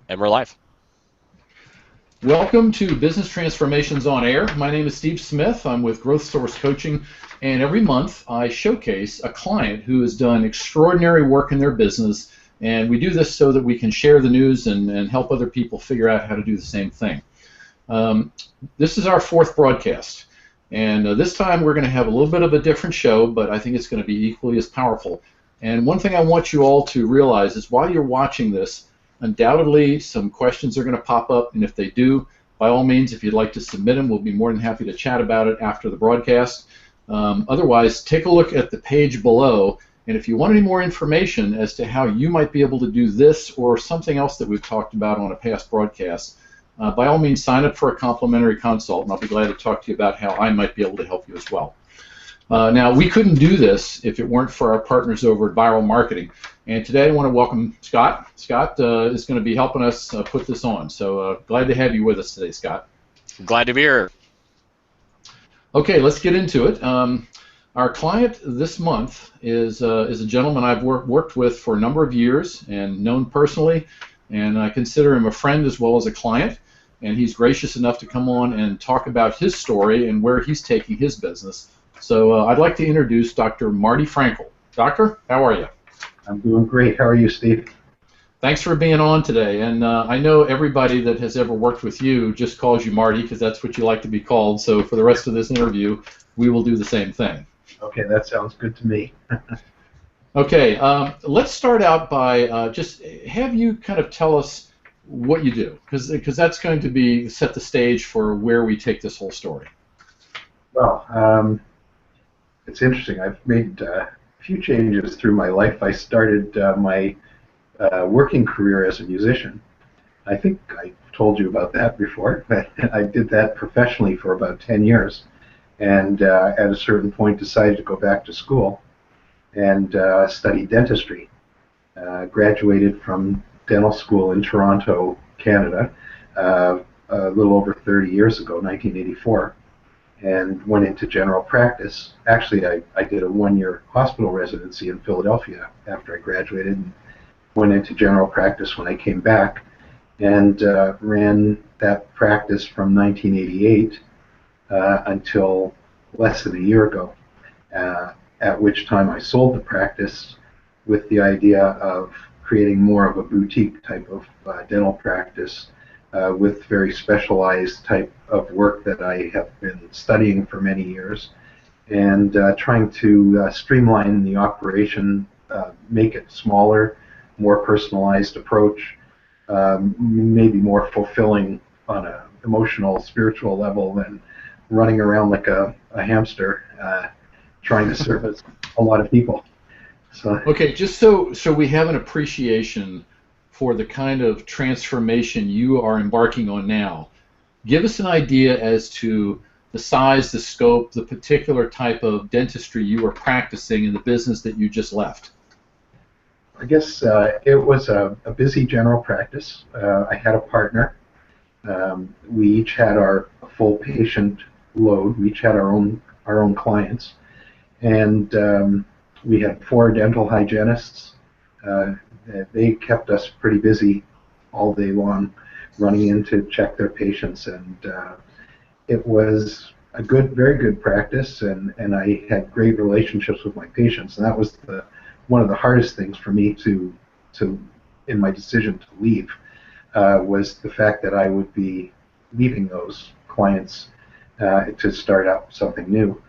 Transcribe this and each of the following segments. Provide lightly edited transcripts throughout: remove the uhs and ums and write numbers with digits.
And we're live. Welcome to Business Transformations on Air. My name is Steve Smith. I'm with Growth Source Coaching, and every month I showcase a client who has done extraordinary work in their business, and we do this so that we can share the news and help other people figure out how to do the same thing. This is our fourth broadcast, and this time we're going to have a little bit of a different show, but I think it's going to be equally as powerful. And one thing I want you all to realize is while you're watching this, undoubtedly some questions are going to pop up, and if they do, by all means, if you'd like to submit them, we'll be more than happy to chat about it after the broadcast. Otherwise, take a look at the page below, and if you want any more information as to how you might be able to do this or something else that we've talked about on a past broadcast, by all means, sign up for a complimentary consult, and I'll be glad to talk to you about how I might be able to help you as well. Now, we couldn't do this if it weren't for our partners over at Vyral Marketing. And today I want to welcome Scott. Scott is going to be helping us put this on. So glad to have you with us today, Scott. Glad to be here. Okay, let's get into it. Our client this month is a gentleman I've worked with for a number of years and known personally, and I consider him a friend as well as a client. And he's gracious enough to come on and talk about his story and where he's taking his business. So I'd like to introduce Dr. Marty Frankel. Doctor, how are you? I'm doing great. How are you, Steve? Thanks for being on today. And I know everybody that has ever worked with you just calls you Marty because that's what you like to be called. So for the rest of this interview, we will do the same thing. Okay, that sounds good to me. Okay, let's start out by just have you kind of tell us what you do, because that's going to be set the stage for where we take this whole story. Well, it's interesting. I've made a few changes through my life. I started my working career as a musician. I think I told you about that before, but I did that professionally for about 10 years, and at a certain point decided to go back to school and study dentistry. Graduated from dental school in Toronto, Canada, a little over 30 years ago, 1984. And went into general practice. Actually, I did a one-year hospital residency in Philadelphia after I graduated, and went into general practice when I came back, and ran that practice from 1988 until less than a year ago, at which time I sold the practice with the idea of creating more of a boutique type of dental practice with very specialized type of work that I have been studying for many years, and trying to streamline the operation, make it smaller, more personalized approach, maybe more fulfilling on an emotional, spiritual level than running around like a hamster trying to service a lot of people. So. Okay, just so we have an appreciation for the kind of transformation you are embarking on now, give us an idea as to the size, the scope, the particular type of dentistry you are practicing in the business that you just left. I guess it was a busy general practice. I had a partner. We each had our full patient load. We each had our own clients, and we had 4 dental hygienists. They kept us pretty busy all day long, running in to check their patients, and it was a very good practice, and I had great relationships with my patients, and that was one of the hardest things for me to in my decision to leave, was the fact that I would be leaving those clients to start out something new,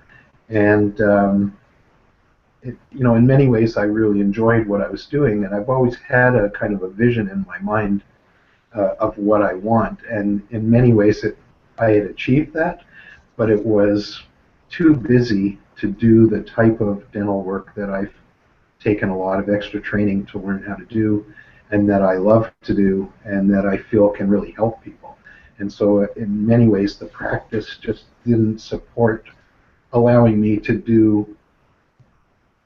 and in many ways I really enjoyed what I was doing, and I've always had a kind of a vision in my mind of what I want, and in many ways I had achieved that, but it was too busy to do the type of dental work that I've taken a lot of extra training to learn how to do, and that I love to do, and that I feel can really help people. And so in many ways the practice just didn't support allowing me to do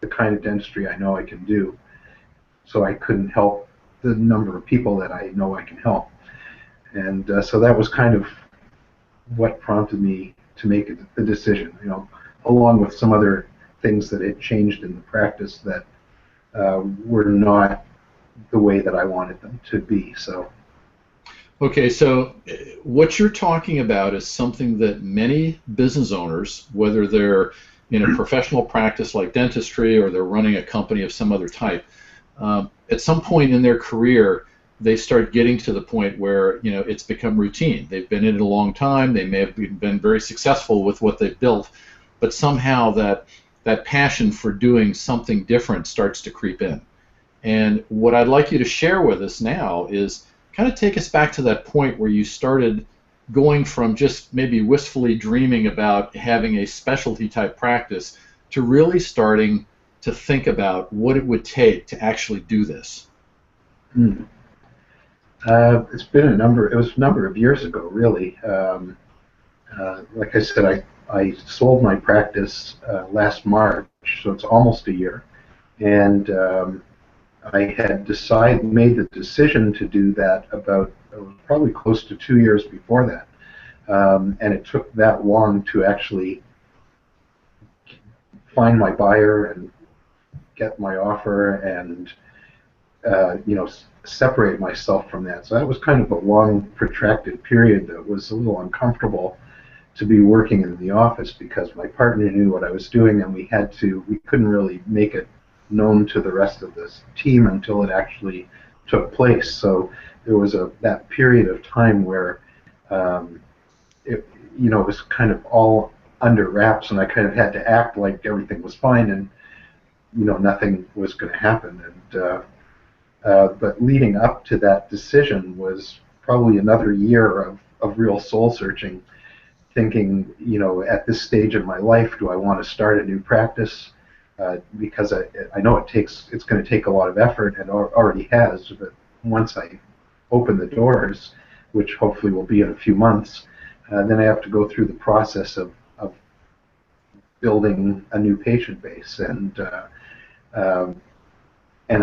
the kind of dentistry I know I can do, so I couldn't help the number of people that I know I can help. And so that was kind of what prompted me to make the decision, along with some other things that had changed in the practice that were not the way that I wanted them to be. So Okay, so what you're talking about is something that many business owners, whether they're in a professional practice like dentistry or they're running a company of some other type, at some point in their career, they start getting to the point where it's become routine. They've been in it a long time. They may have been very successful with what they've built, but somehow that passion for doing something different starts to creep in. And what I'd like you to share with us now is kind of take us back to that point where you started going from just maybe wistfully dreaming about having a specialty type practice to really starting to think about what it would take to actually do this. Hmm. It's been it was a number of years ago, really. Like I said, I sold my practice last March, so it's almost a year. And I had made the decision to do that about probably close to 2 years before that. And it took that long to actually find my buyer and get my offer and separate myself from that. So that was kind of a long, protracted period that was a little uncomfortable to be working in the office because my partner knew what I was doing and we couldn't really make it known to the rest of the team until it actually took place. So there was that period of time where it was kind of all under wraps, and I kind of had to act like everything was fine and nothing was going to happen. And but leading up to that decision was probably another year of real soul searching, thinking, at this stage of my life, do I want to start a new practice? Because I know it's going to take a lot of effort, and already has. But once I open the doors, which hopefully will be in a few months, then I have to go through the process of building a new patient base, and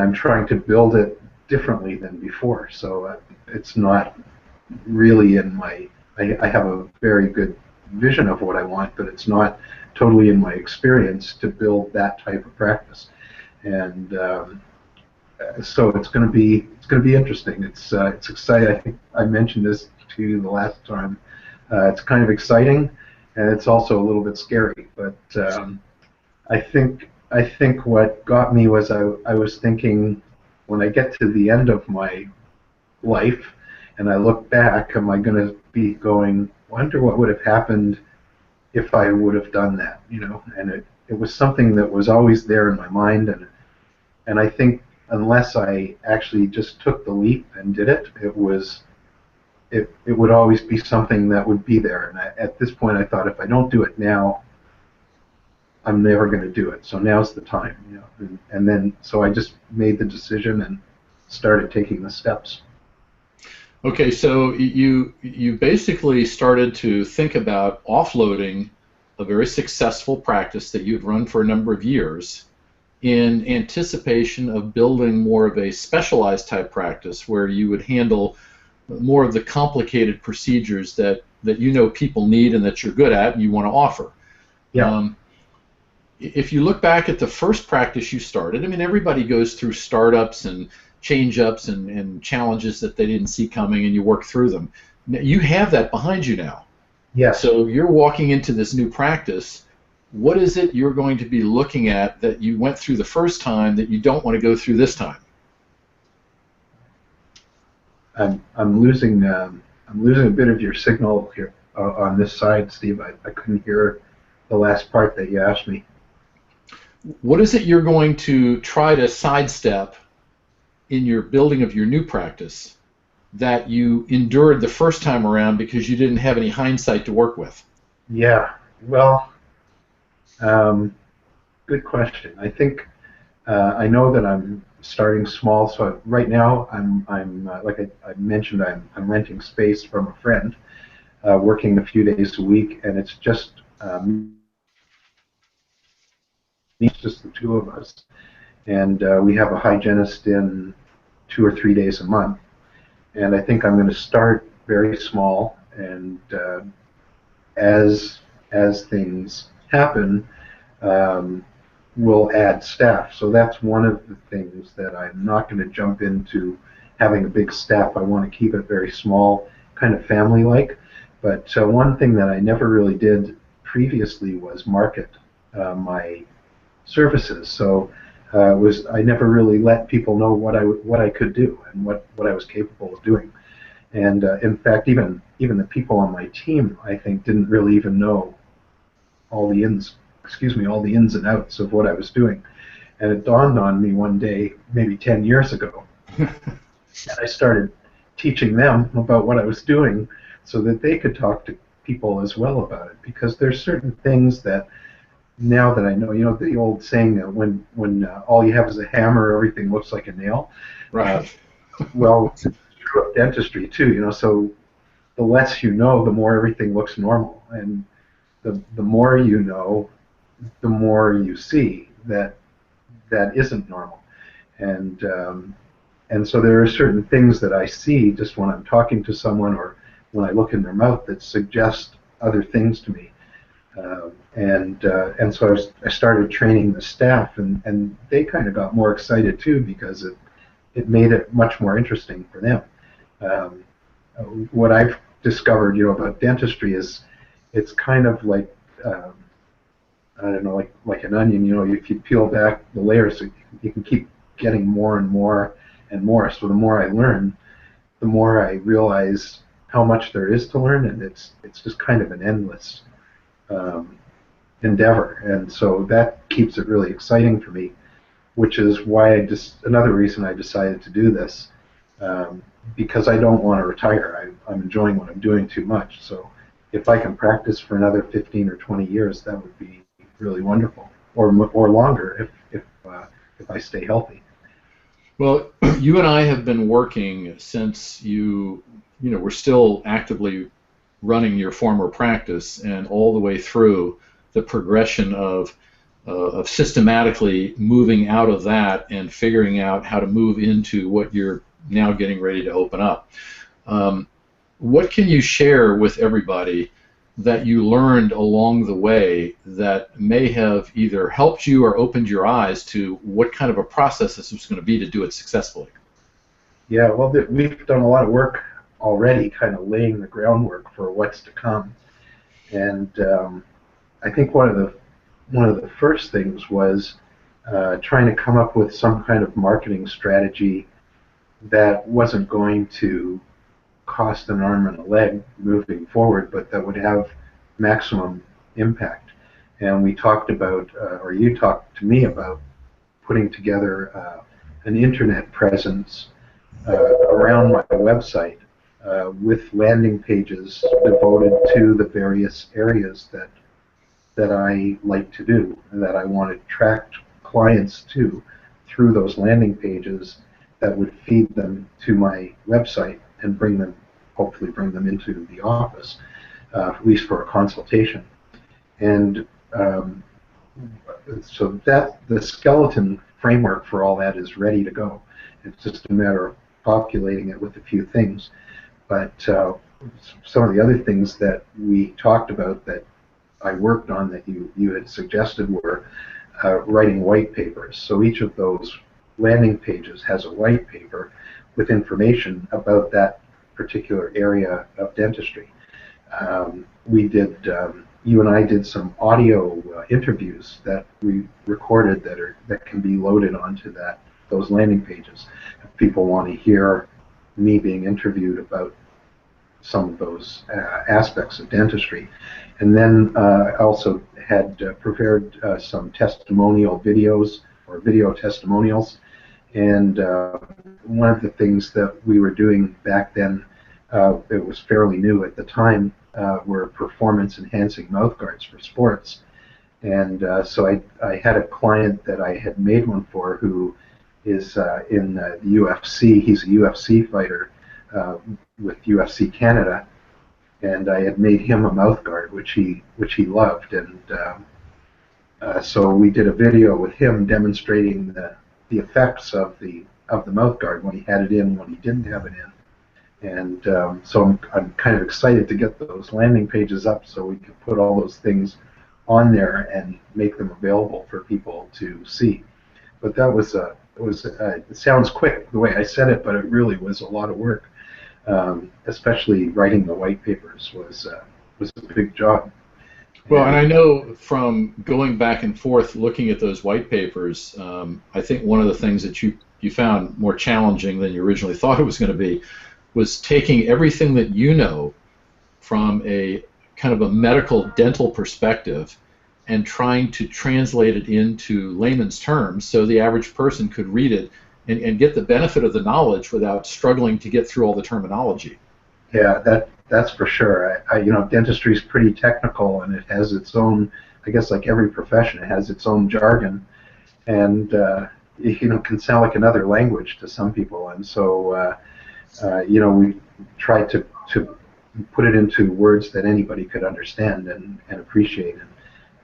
I'm trying to build it differently than before. So it's not really in my. I have a very good vision of what I want, but it's not totally in my experience to build that type of practice. And so it's going to be interesting. It's exciting. I think I mentioned this to you the last time. It's kind of exciting, and it's also a little bit scary. But I think what got me was I was thinking, when I get to the end of my life and I look back, am I going to be going, wonder what would have happened if I would have done that, And it was something that was always there in my mind, and I think unless I actually just took the leap and did it, it would always be something that would be there. And at this point, I thought, if I don't do it now, I'm never going to do it. So now's the time, And then so I just made the decision and started taking the steps. Okay, so you basically started to think about offloading a very successful practice that you'd run for a number of years in anticipation of building more of a specialized type practice where you would handle more of the complicated procedures that people need and that you're good at and you want to offer. Yeah. If you look back at the first practice you started, I mean, everybody goes through startups and change-ups and challenges that they didn't see coming, and you work through them. You have that behind you now. Yes. So you're walking into this new practice. What is it you're going to be looking at that you went through the first time that you don't want to go through this time? I'm losing a bit of your signal here on this side, Steve. I couldn't hear the last part that you asked me. What is it you're going to try to sidestep in your building of your new practice that you endured the first time around because you didn't have any hindsight to work with? Yeah, well, good question. I think I know that I'm starting small. So right now, I'm like I mentioned, I'm renting space from a friend, working a few days a week, and it's just the two of us, and we have a hygienist in 2 or 3 days a month. And I think I'm going to start very small, and as things happen, we'll add staff. So that's one of the things that I'm not going to jump into having a big staff. I want to keep it very small, kind of family-like. But one thing that I never really did previously was market my services. So I never really let people know what I could do and what I was capable of doing. And in fact, even the people on my team, I think, didn't really even know all the all the ins and outs of what I was doing. And it dawned on me one day, maybe 10 years ago, and I started teaching them about what I was doing so that they could talk to people as well about it. Because there's certain things that now that I know, the old saying that when all you have is a hammer, everything looks like a nail. Right. Well, it's true of dentistry too. So the less you know, the more everything looks normal, and the more you know, the more you see that isn't normal, and so there are certain things that I see just when I'm talking to someone or when I look in their mouth that suggest other things to me. And so I started training the staff, and they kind of got more excited too because it made it much more interesting for them. What I've discovered, about dentistry is it's kind of like I don't know, like an onion. If you peel back the layers, you can keep getting more and more and more. So the more I learn, the more I realize how much there is to learn, and it's just kind of an endless endeavor. And so that keeps it really exciting for me, which is why another reason I decided to do this, because I don't want to retire. I'm enjoying what I'm doing too much. So if I can practice for another 15 or 20 years, that would be really wonderful, or longer if I stay healthy. Well, you and I have been working since you were still actively running your former practice, and all the way through the progression of systematically moving out of that and figuring out how to move into what you're now getting ready to open up. What can you share with everybody that you learned along the way that may have either helped you or opened your eyes to what kind of a process this was going to be to do it successfully? Yeah, well, we've done a lot of work already, kind of laying the groundwork for what's to come. And I think one of the first things was trying to come up with some kind of marketing strategy that wasn't going to cost an arm and a leg moving forward, but that would have maximum impact. And we talked about, or you talked to me about, putting together an internet presence around my website with landing pages devoted to the various areas that I like to do and that I want to attract clients to through those landing pages that would feed them to my website and hopefully bring them into the office, at least for a consultation. And so that the skeleton framework for all that is ready to go. It's just a matter of populating it with a few things. But some of the other things that we talked about that I worked on that you had suggested were writing white papers. So each of those landing pages has a white paper with information about that particular area of dentistry. You and I did some audio interviews that we recorded that can be loaded onto those landing pages. If people want to hear me being interviewed about some of those aspects of dentistry. And then I also had prepared some testimonial videos or video testimonials. And one of the things that we were doing back then, it was fairly new at the time, were performance-enhancing mouthguards for sports. And so I had a client that I had made one for who is in the UFC. He's a UFC fighter with UFC Canada, and I had made him a mouthguard, which he loved. And so we did a video with him demonstrating the effects of the mouthguard when he had it in, when he didn't have it in. And so I'm kind of excited to get those landing pages up so we can put all those things on there and make them available for people to see. But that was it sounds quick the way I said it, but it really was a lot of work. Especially writing the white papers was a big job. Well, and And I know from going back and forth looking at those white papers, I think one of the things that you found more challenging than you originally thought it was going to be was taking everything that you know from a kind of a medical dental perspective and trying to translate it into layman's terms so the average person could read it and get the benefit of the knowledge without struggling to get through all the terminology. yeah, that's for sure. Dentistry is pretty technical, and it has its own. I guess like every profession, it has its own jargon, and can sound like another language to some people. And so we tried to put it into words that anybody could understand and appreciate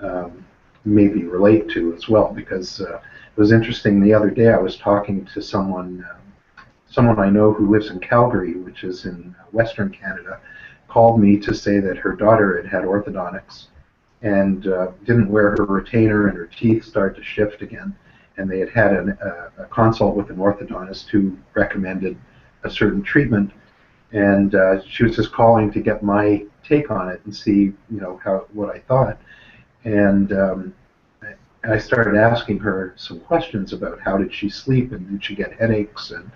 and maybe relate to as well. Because it was interesting. The other day, I was talking to someone I know who lives in Calgary, which is in Western Canada, called me to say that her daughter had orthodontics and didn't wear her retainer, and her teeth started to shift again. And they had a consult with an orthodontist who recommended a certain treatment, and she was just calling to get my take on it and see, what I thought. And I started asking her some questions about how did she sleep and did she get headaches and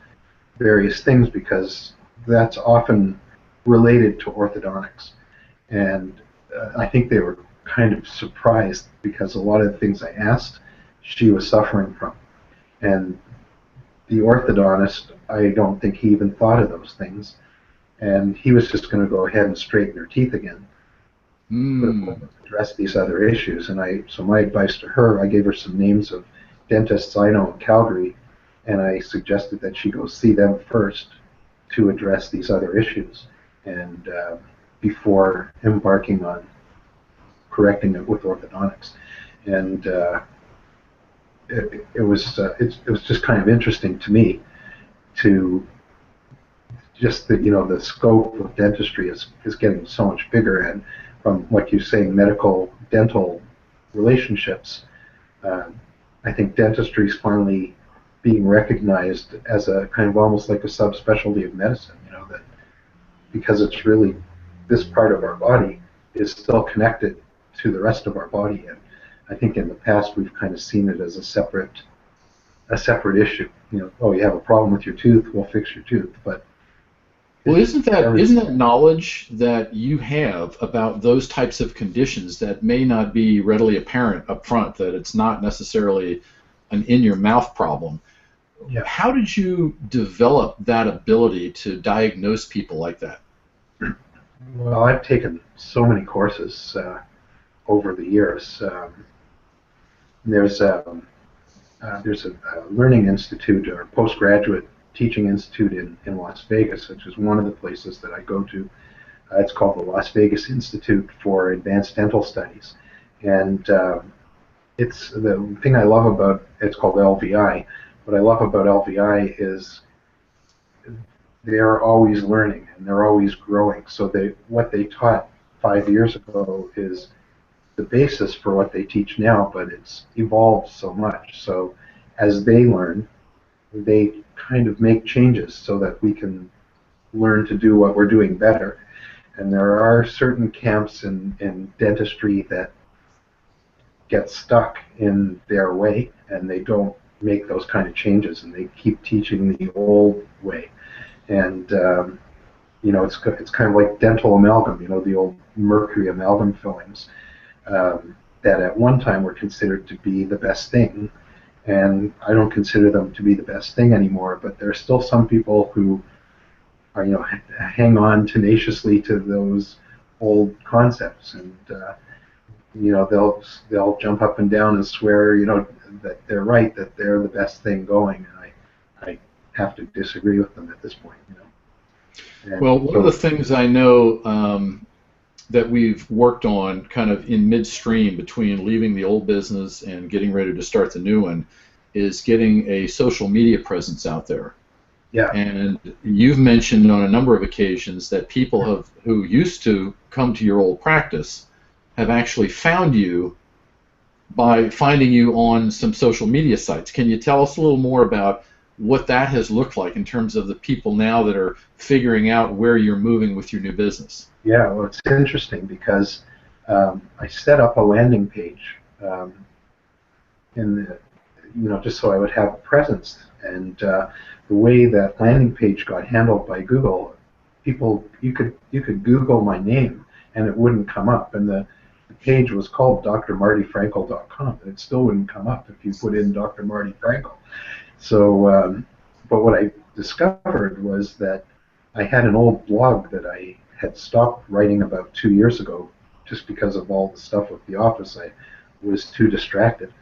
various things, because that's often related to orthodontics. And I think they were kind of surprised because a lot of the things I asked, she was suffering from. And the orthodontist, I don't think he even thought of those things. And he was just going to go ahead and straighten her teeth again. But address these other issues. And so my advice to her, I gave her some names of dentists I know in Calgary, and I suggested that she go see them first to address these other issues, and before embarking on correcting it with orthodontics. And it was just kind of interesting to me to just that the scope of dentistry is getting so much bigger, and from what you say, medical dental relationships, I think dentistry is finally being recognized as a kind of almost like a subspecialty of medicine, that because it's really this part of our body is still connected to the rest of our body. And I think in the past we've kind of seen it as a separate issue. Oh, you have a problem with your tooth, we'll fix your tooth. But well, isn't that knowledge that you have about those types of conditions that may not be readily apparent up front, that it's not necessarily an in-your-mouth problem? Yeah. How did you develop that ability to diagnose people like that? Well, I've taken so many courses over the years. There's a learning institute or postgraduate teaching institute in Las Vegas, which is one of the places that I go to. It's called the Las Vegas Institute for Advanced Dental Studies, and it's the thing I love about it's called LVI. What I love about LVI is they're always learning and they're always growing. So what they taught 5 years ago is the basis for what they teach now, but it's evolved so much. So as they learn, they kind of make changes so that we can learn to do what we're doing better. And there are certain camps in dentistry that get stuck in their way, and they don't make those kind of changes, and they keep teaching the old way. And it's kind of like dental amalgam, the old mercury amalgam fillings that at one time were considered to be the best thing, and I don't consider them to be the best thing anymore. But there are still some people who are, hang on tenaciously to those old concepts, and they'll jump up and down and swear, that they're right, that they're the best thing going, and I have to disagree with them at this point, And well, one of the things I know that we've worked on kind of in midstream between leaving the old business and getting ready to start the new one is getting a social media presence out there. Yeah. And you've mentioned on a number of occasions that people who used to come to your old practice have actually found you by finding you on some social media sites. Can you tell us a little more about what that has looked like in terms of the people now that are figuring out where you're moving with your new business? Yeah, well, it's interesting because I set up a landing page in the, just so I would have a presence. And the way that landing page got handled by Google, you could Google my name and it wouldn't come up. And the page was called drmartyfrankel.com, and it still wouldn't come up if you put in Dr. Marty Frankel. So, but what I discovered was that I had an old blog that I had stopped writing about 2 years ago just because of all the stuff with the office. I was too distracted.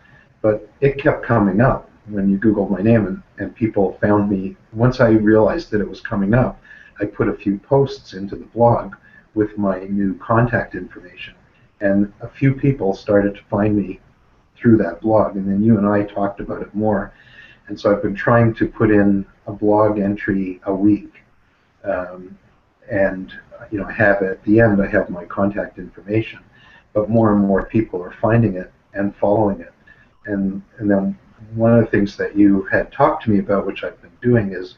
But it kept coming up when you Googled my name, and people found me. Once I realized that it was coming up, I put a few posts into the blog with my new contact information. And a few people started to find me through that blog, and then you and I talked about it more. And so I've been trying to put in a blog entry a week, and have at the end I have my contact information. But more and more people are finding it and following it. And then one of the things that you had talked to me about, which I've been doing, is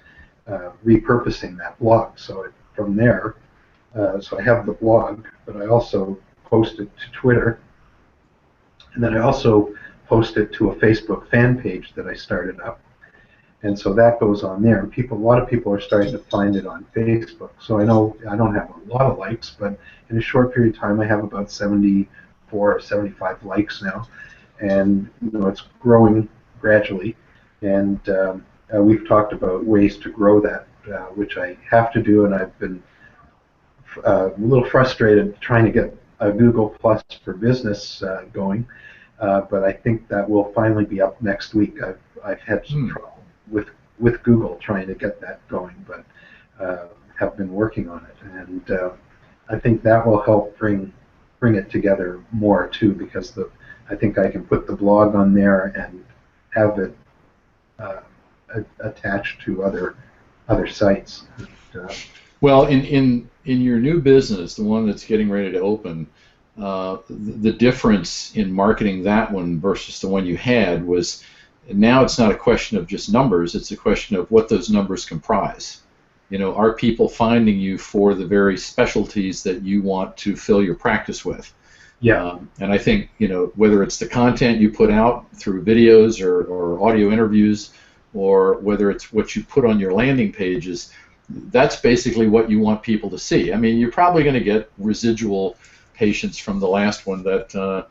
repurposing that blog. So from there, so I have the blog, but I also post it to Twitter, and then I also post it to a Facebook fan page that I started up. And so that goes on there. And a lot of people are starting to find it on Facebook. So I know I don't have a lot of likes, but in a short period of time, I have about 74 or 75 likes now. And it's growing gradually, and we've talked about ways to grow that, which I have to do, and I've been a little frustrated trying to get a Google Plus for Business going, but I think that will finally be up next week. I've had some trouble with Google trying to get that going, but have been working on it, and I think that will help bring it together more too, because I think I can put the blog on there and have it attached to other sites. Well, in your new business, the one that's getting ready to open, the difference in marketing that one versus the one you had was, now it's not a question of just numbers, it's a question of what those numbers comprise. Are people finding you for the very specialties that you want to fill your practice with? Yeah. And I think, whether it's the content you put out through videos or audio interviews, or whether it's what you put on your landing pages, that's basically what you want people to see. I mean, you're probably going to get residual patients from the last one that, that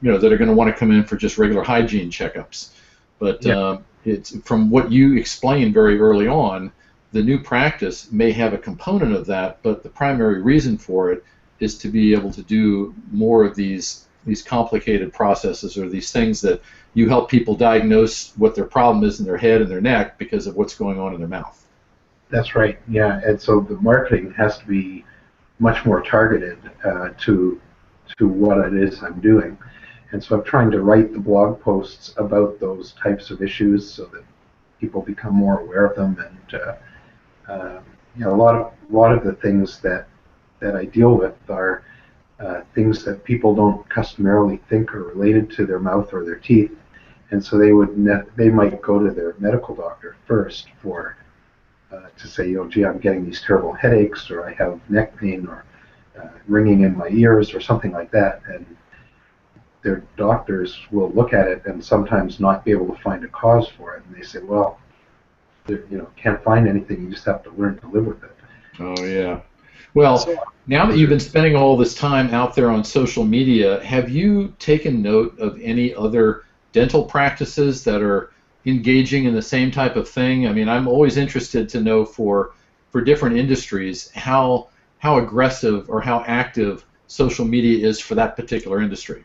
are going to want to come in for just regular hygiene checkups. But it's from what you explained very early on, the new practice may have a component of that, but the primary reason for it is to be able to do more of these complicated processes, or these things that you help people diagnose what their problem is in their head and their neck because of what's going on in their mouth. That's right, yeah, and so the marketing has to be much more targeted to what it is I'm doing. And so I'm trying to write the blog posts about those types of issues so that people become more aware of them, and a lot of the things that I deal with are things that people don't customarily think are related to their mouth or their teeth, and so they might go to their medical doctor first for to say, gee, I'm getting these terrible headaches, or I have neck pain, or ringing in my ears, or something like that, and their doctors will look at it and sometimes not be able to find a cause for it, and they say, well, can't find anything, you just have to learn to live with it. Oh yeah. Well, now that you've been spending all this time out there on social media, have you taken note of any other dental practices that are engaging in the same type of thing? I mean, I'm always interested to know for different industries how aggressive or how active social media is for that particular industry.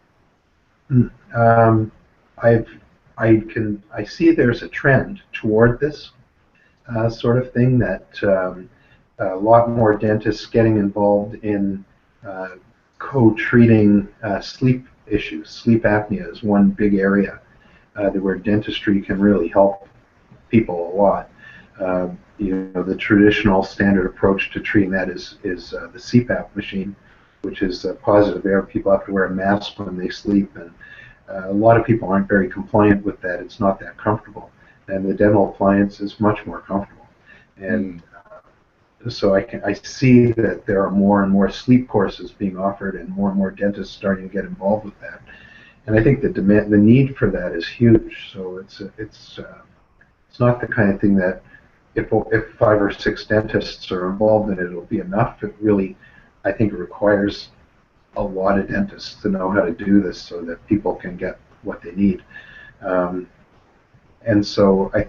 I see there's a trend toward this sort of thing, that a lot more dentists getting involved in co-treating sleep issues. Sleep apnea is one big area where dentistry can really help people a lot. The traditional standard approach to treating that is the CPAP machine, which is positive air. People have to wear a mask when they sleep, and a lot of people aren't very compliant with that. It's not that comfortable, and the dental appliance is much more comfortable. And so I see that there are more and more sleep courses being offered, and more dentists starting to get involved with that. And I think the need for that is huge. So it's not the kind of thing that if 5 or 6 dentists are involved in it, it'll be enough. It really, I think, it requires a lot of dentists to know how to do this so that people can get what they need. And so I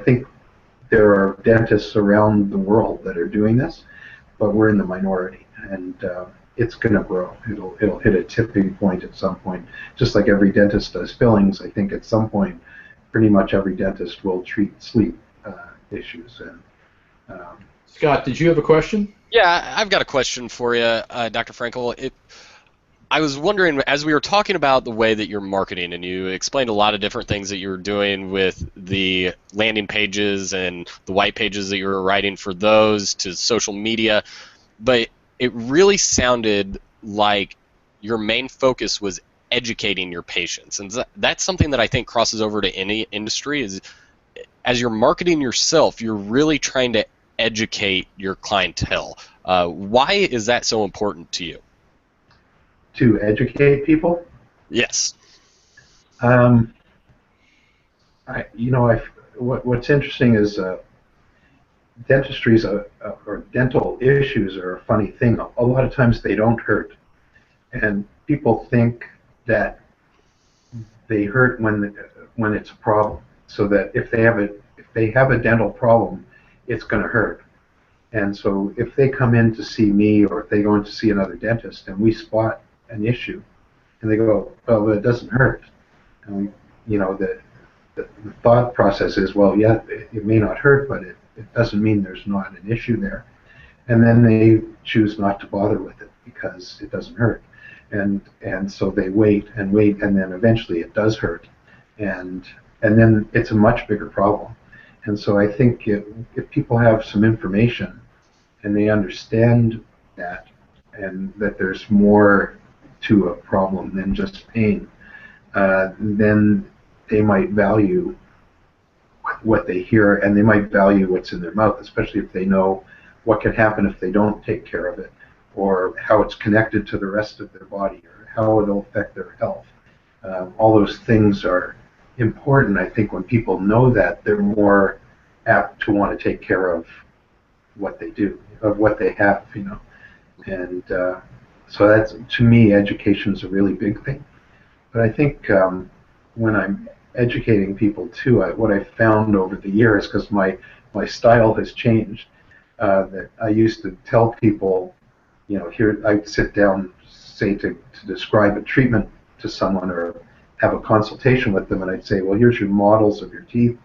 think there are dentists around the world that are doing this, but we're in the minority, and it's going to grow. It'll hit a tipping point at some point. Just like every dentist does fillings, I think at some point, pretty much every dentist will treat sleep issues. And Scott, did you have a question? Yeah, I've got a question for you, Dr. Frankel. I was wondering, as we were talking about the way that you're marketing, and you explained a lot of different things that you were doing with the landing pages and the white pages that you were writing for those to social media, but it really sounded like your main focus was educating your patients. And that's something that I think crosses over to any industry, is as you're marketing yourself, you're really trying to educate your clientele. Why is that so important to you? To educate people? Yes. What's interesting is dentistry or dental issues are a funny thing. A lot of times they don't hurt, and people think that they hurt when it's a problem. So that if they have a dental problem, it's going to hurt. And so if they come in to see me, or if they go in to see another dentist, and we spot an issue, and they go, "Well, it doesn't hurt," and the thought process is, well, yeah, it may not hurt, but it doesn't mean there's not an issue there. And then they choose not to bother with it because it doesn't hurt, and so they wait, and then eventually it does hurt, and then it's a much bigger problem. And so I think if people have some information and they understand that, and that there's more to a problem than just pain, then they might value what they hear, and they might value what's in their mouth, especially if they know what can happen if they don't take care of it, or how it's connected to the rest of their body, or how it'll affect their health. All those things are important. I think when people know that, they're more apt to want to take care of what they do, of what they have, And so that's, to me, education is a really big thing. But I think when I'm educating people too, what I've found over the years, because my style has changed, that I used to tell people, here I'd sit down, say to describe a treatment to someone or have a consultation with them, and I'd say, well, here's your models of your teeth,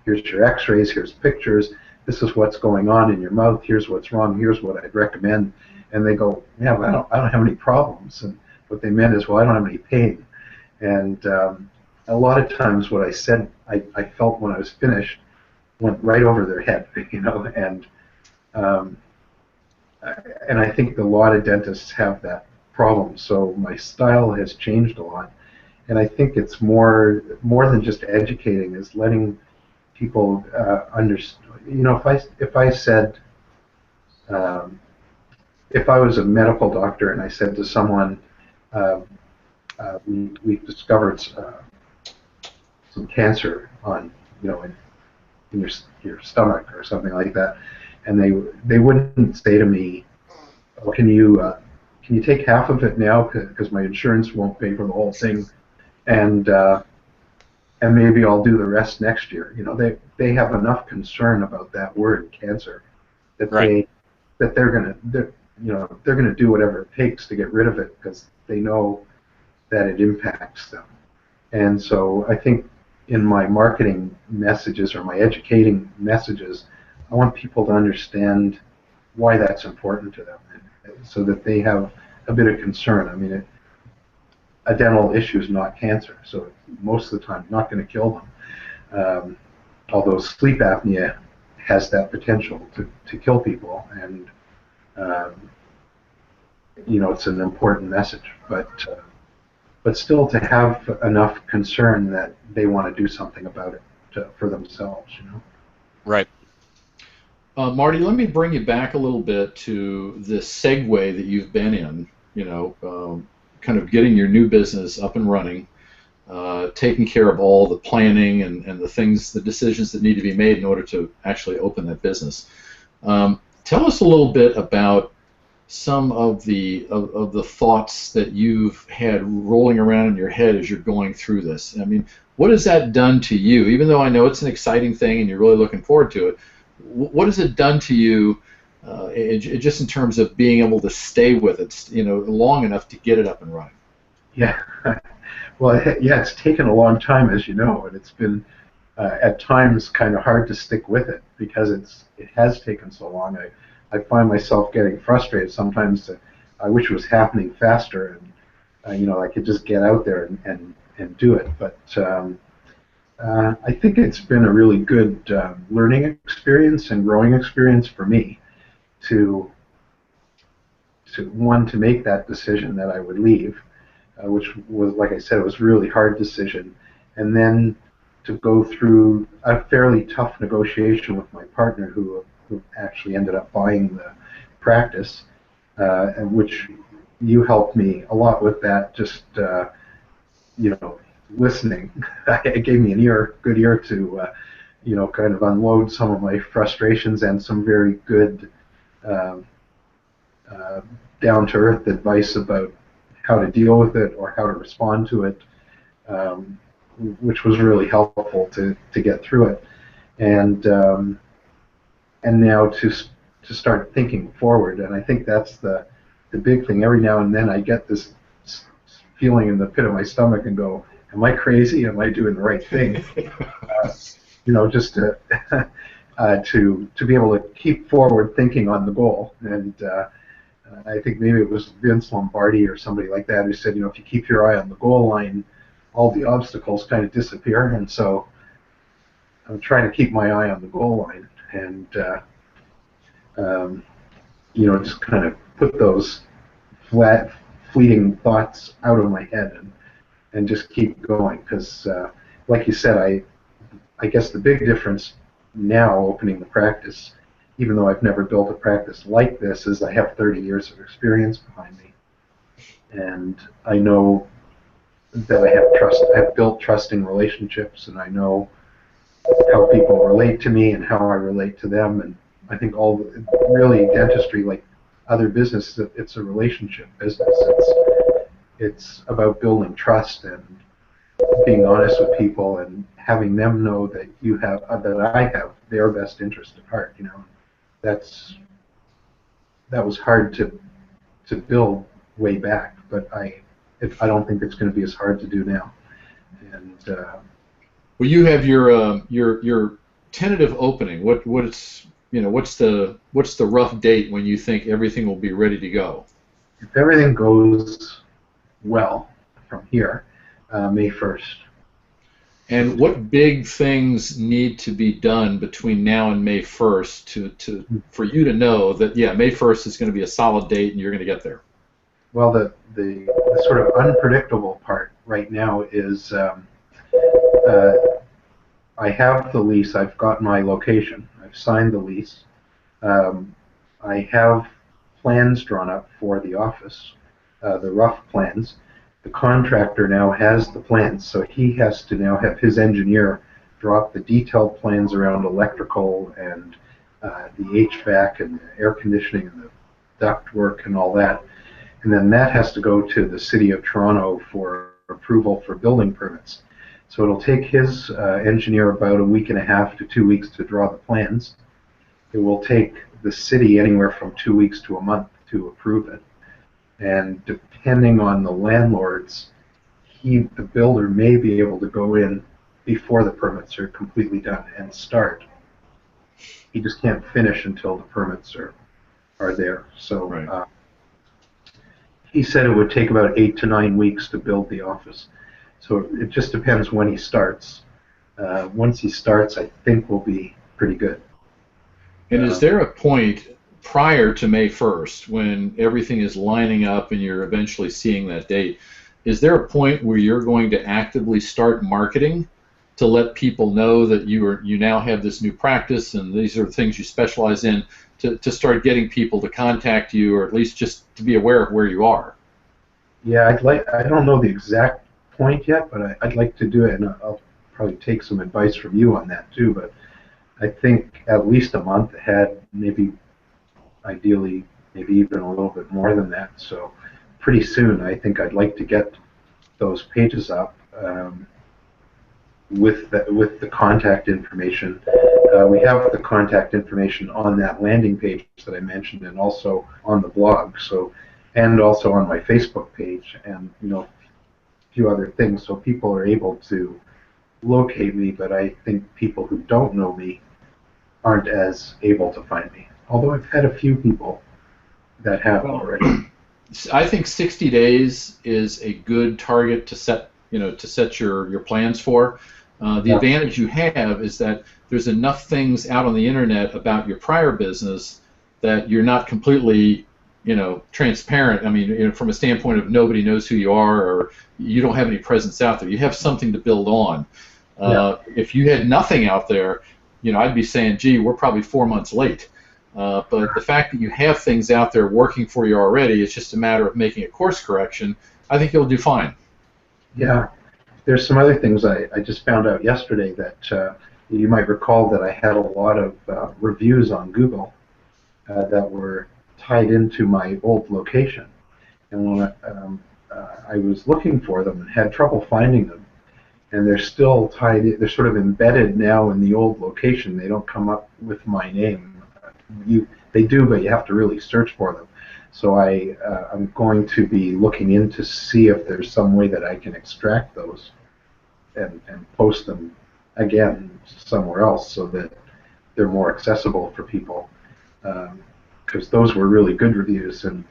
here's your x-rays, here's pictures, this is what's going on in your mouth, here's what's wrong, here's what I'd recommend. And they go, yeah, well, I don't have any problems. And what they meant is, well, I don't have any pain. And a lot of times what I said, I felt when I was finished, went right over their head, and I think a lot of dentists have that problem. So my style has changed a lot. And I think it's more than just educating, is letting people understand. If I said, if I was a medical doctor and I said to someone, we've discovered some cancer in your stomach or something like that, and they wouldn't say to me, oh, can you take half of it now because my insurance won't pay for the whole thing, and maybe I'll do the rest next year. They have enough concern about that word cancer that right. they're gonna do whatever it takes to get rid of it, because they know that it impacts them. And so I think in my marketing messages or my educating messages, I want people to understand why that's important to them, so that they have a bit of concern. I mean, a dental issue is not cancer, so most of the time not going to kill them. Although sleep apnea has that potential to kill people, and it's an important message. But but still to have enough concern that they want to do something about it for themselves, you know. Right. Marty, let me bring you back a little bit to this segue that you've been in, kind of getting your new business up and running, taking care of all the planning and the things, the decisions that need to be made in order to actually open that business. Tell us a little bit about some of the thoughts that you've had rolling around in your head as you're going through this. I mean, what has that done to you? Even though I know it's an exciting thing and you're really looking forward to it, what has it done to you, just in terms of being able to stay with it, long enough to get it up and running? Yeah, well, yeah, it's taken a long time, as you know, and it's been at times kind of hard to stick with it because it has taken so long. I find myself getting frustrated sometimes. I wish it was happening faster, and I could just get out there and do it. But I think it's been a really good learning experience and growing experience for me to make that decision that I would leave, which was, like I said, it was a really hard decision, and then to go through a fairly tough negotiation with my partner who actually ended up buying the practice, and which you helped me a lot with that, just listening. It gave me a good ear to kind of unload some of my frustrations and some very good down-to-earth advice about how to deal with it or how to respond to it, which was really helpful to get through it, and now to start thinking forward. And I think that's the big thing. Every now and then I get this feeling in the pit of my stomach and go, am I crazy? Am I doing the right thing? Just to to be able to keep forward thinking on the goal. And I think maybe it was Vince Lombardi or somebody like that who said, if you keep your eye on the goal line, all the obstacles kind of disappear. And so I'm trying to keep my eye on the goal line and just kind of put those fleeting thoughts out of my head and just keep going, because like you said, I guess the big difference now opening the practice, even though I've never built a practice like this, is I have 30 years of experience behind me, and I know that I've built trusting relationships, and I know how people relate to me and how I relate to them. And I think really dentistry, like other businesses, it's a relationship business. It's about building trust and being honest with people and having them know that I have their best interest at heart. That was hard to build way back, but I don't think it's going to be as hard to do now. And well, you have your tentative opening. What's the rough date when you think everything will be ready to go? If everything goes well from here, May 1st. And what big things need to be done between now and May 1st for you to know that, yeah, May 1st is going to be a solid date and you're going to get there? Well, the sort of unpredictable part right now is I have the lease. I've got my location. I've signed the lease. I have plans drawn up for the office, the rough plans. The contractor now has the plans, so he has to now have his engineer draw up the detailed plans around electrical and the HVAC and the air conditioning and the duct work and all that. And then that has to go to the City of Toronto for approval for building permits. So it'll take his engineer about a week and a half to 2 weeks to draw the plans. It will take the city anywhere from 2 weeks to a month to approve it. And depending on the landlords, the builder may be able to go in before the permits are completely done and start. He just can't finish until the permits are there. So right. He said it would take about 8 to 9 weeks to build the office. So it just depends when he starts. Once he starts, I think we'll be pretty good. And is there a point prior to May 1st when everything is lining up and you're eventually seeing that date is there a point where you're going to actively start marketing to let people know that you now have this new practice and these are the things you specialize in, to start getting people to contact you, or at least just to be aware of where you are? Yeah, I don't know the exact point yet, but I'd like to do it, and I'll probably take some advice from you on that too. But I think at least a month ahead, maybe ideally, maybe even a little bit more than that. So pretty soon, I think I'd like to get those pages up with the contact information. We have the contact information on that landing page that I mentioned, and also on the blog. So, and also on my Facebook page, and a few other things, so people are able to locate me. But I think people who don't know me aren't as able to find me. Although I've had a few people that have already. I think 60 days is a good target to set, your plans for. The advantage you have is that there's enough things out on the internet about your prior business that you're not completely, transparent. I mean, from a standpoint of nobody knows who you are, or you don't have any presence out there. You have something to build on. If you had nothing out there, I'd be saying, gee, we're probably 4 months late. But the fact that you have things out there working for you already, it's just a matter of making a course correction. I think you'll do fine. Yeah. There's some other things I just found out yesterday that you might recall that I had a lot of reviews on Google that were tied into my old location. And when I was looking for them and had trouble finding them, and they're still tied, they're sort of embedded now in the old location. They don't come up with my name. They do, but you have to really search for them. So I'm going to be looking in to see if there's some way that I can extract those and post them again somewhere else so that they're more accessible for people. Because those were really good reviews, and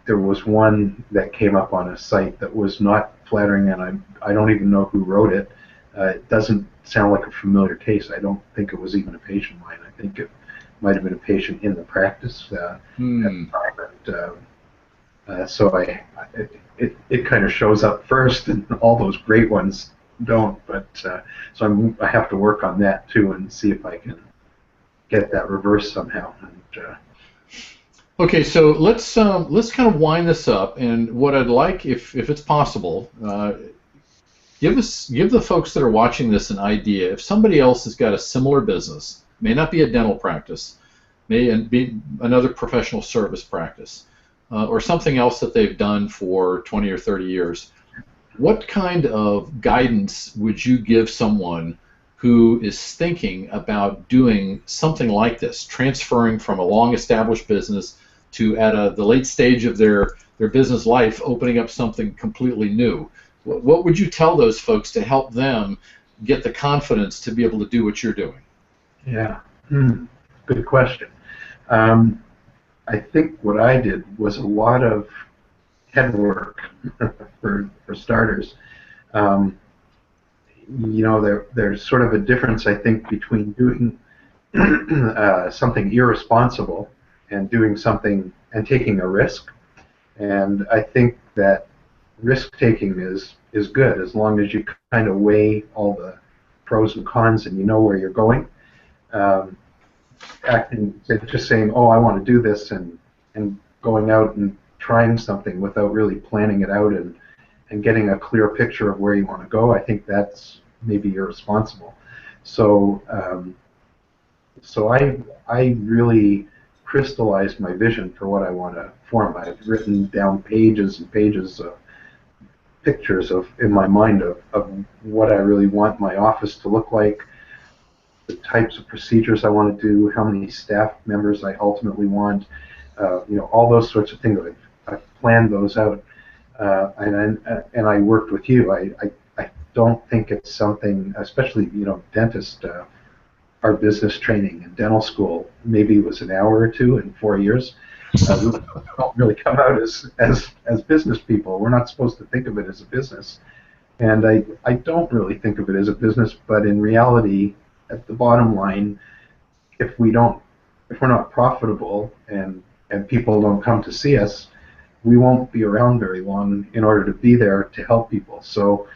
there was one that came up on a site that was not flattering, and I don't even know who wrote it. It doesn't sound like a familiar case. I don't think it was even a patient of mine. I think it might have been a patient in the practice at the time. And, so it kind of shows up first, and all those great ones don't. But so I have to work on that too and see if I can get that reversed somehow. And, okay, so let's kind of wind this up. And what I'd like, if it's possible, give the folks that are watching this an idea. If somebody else has got a similar business, may not be a dental practice, may be another professional service practice, or something else that they've done for 20 or 30 years, what kind of guidance would you give someone who is thinking about doing something like this, transferring from a long-established business to, at the late stage of their business life, opening up something completely new? What would you tell those folks to help them get the confidence to be able to do what you're doing? Yeah, good question. I think what I did was a lot of head work for starters. There's sort of a difference, I think, between doing something irresponsible and doing something and taking a risk. And I think that risk-taking is good as long as you kind of weigh all the pros and cons and you know where you're going. Just saying, oh, I want to do this, and going out and trying something without really planning it out and getting a clear picture of where you want to go, I think that's maybe irresponsible. So I really crystallized my vision for what I want to form. I've written down pages and pages of pictures in my mind of what I really want my office to look like, the types of procedures I want to do, how many staff members I ultimately want, all those sorts of things. I've planned those out, and I worked with you. I don't think it's something, especially dentists. Our business training in dental school maybe was an hour or two in 4 years. We don't really come out as business people. We're not supposed to think of it as a business, and I don't really think of it as a business. But in reality, at the bottom line, if we're not profitable and people don't come to see us, we won't be around very long in order to be there to help people. So,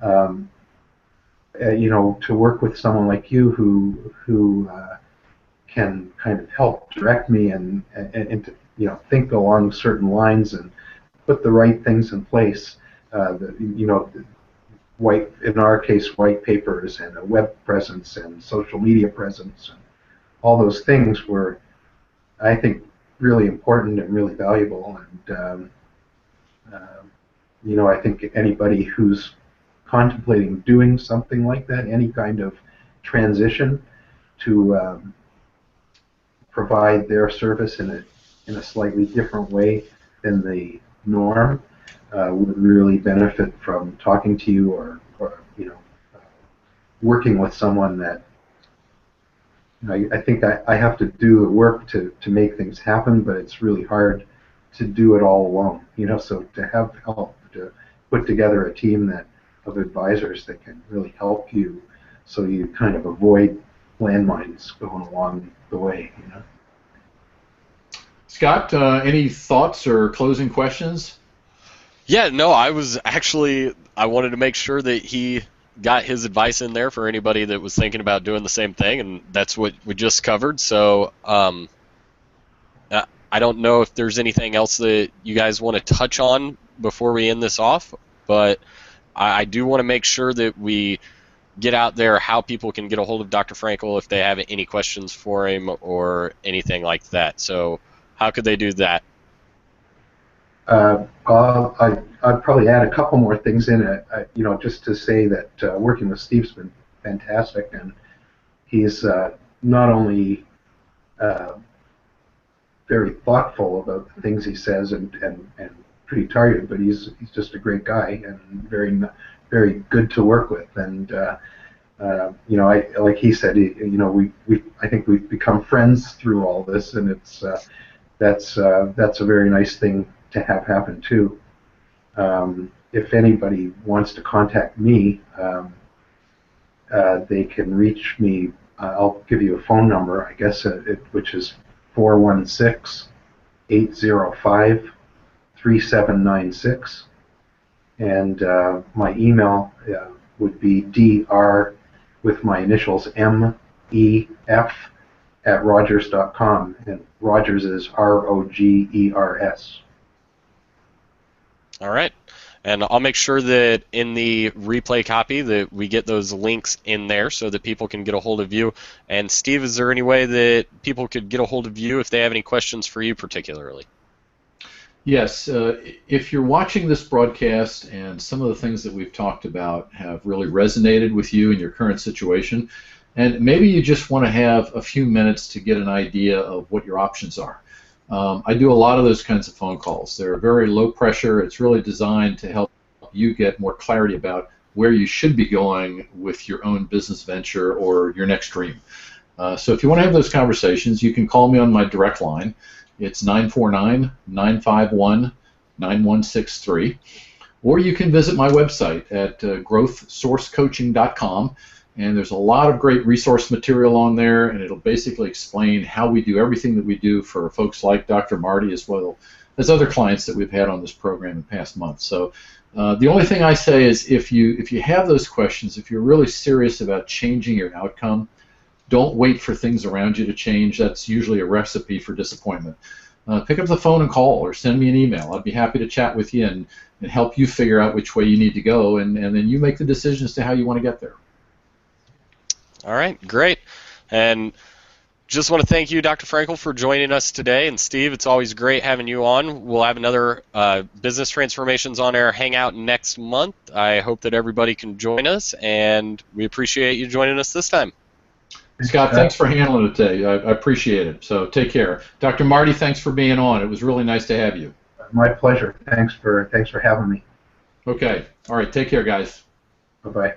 you know, to work with someone like you who can kind of help direct me and to, you know, think along certain lines and put the right things in place. You know, in our case, white papers and a web presence and social media presence and all those things were, I think, really important and really valuable. And you know, I think anybody who's contemplating doing something like that, any kind of transition to provide their service in a slightly different way than the norm, would really benefit from talking to you or you know, working with someone that, I think I have to do the work to make things happen, but it's really hard to do it all alone. You know, so to have help, to put together a team of advisors that can really help you, so you kind of avoid landmines going along the way. You know. Scott, any thoughts or closing questions? Yeah, no, I wanted to make sure that he got his advice in there for anybody that was thinking about doing the same thing, and that's what we just covered. So I don't know if there's anything else that you guys want to touch on before we end this off, but I do want to make sure that we get out there how people can get a hold of Dr. Frankel if they have any questions for him or anything like that. So how could they do that? I'd probably add a couple more things in it, you know, just to say that working with Steve's been fantastic, and he's not only very thoughtful about the things he says and pretty targeted, but he's just a great guy and very good to work with. And you know, like he said, you know, I think we've become friends through all this, and it's that's a very nice thing to have happen too. If anybody wants to contact me, they can reach me. I'll give you a phone number, I guess, which is 416-805-3796, and my email would be dr with my initials MEF @rogers.com, and Rogers is ROGERS. All right. And I'll make sure that in the replay copy that we get those links in there so that people can get a hold of you. And Steve, is there any way that people could get a hold of you if they have any questions for you particularly? Yes. If you're watching this broadcast and some of the things that we've talked about have really resonated with you in your current situation, and maybe you just want to have a few minutes to get an idea of what your options are. I do a lot of those kinds of phone calls. They're very low pressure. It's really designed to help you get more clarity about where you should be going with your own business venture or your next dream. So if you want to have those conversations, you can call me on my direct line. It's 949-951-9163. Or you can visit my website at growthsourcecoaching.com. And there's a lot of great resource material on there, and it'll basically explain how we do everything that we do for folks like Dr. Marty, as well as other clients that we've had on this program in past months. So the only thing I say is if you have those questions, if you're really serious about changing your outcome, don't wait for things around you to change. That's usually a recipe for disappointment. Pick up the phone and call, or send me an email. I'd be happy to chat with you and help you figure out which way you need to go, and then you make the decision as to how you want to get there. All right, great. And just want to thank you, Dr. Frankel, for joining us today. And Steve, it's always great having you on. We'll have another Business Transformations on Air hangout next month. I hope that everybody can join us, and we appreciate you joining us this time. Scott, thanks for handling it today. I appreciate it. So take care. Dr. Marty, thanks for being on. It was really nice to have you. My pleasure. Thanks for having me. Okay. All right. Take care, guys. Bye-bye.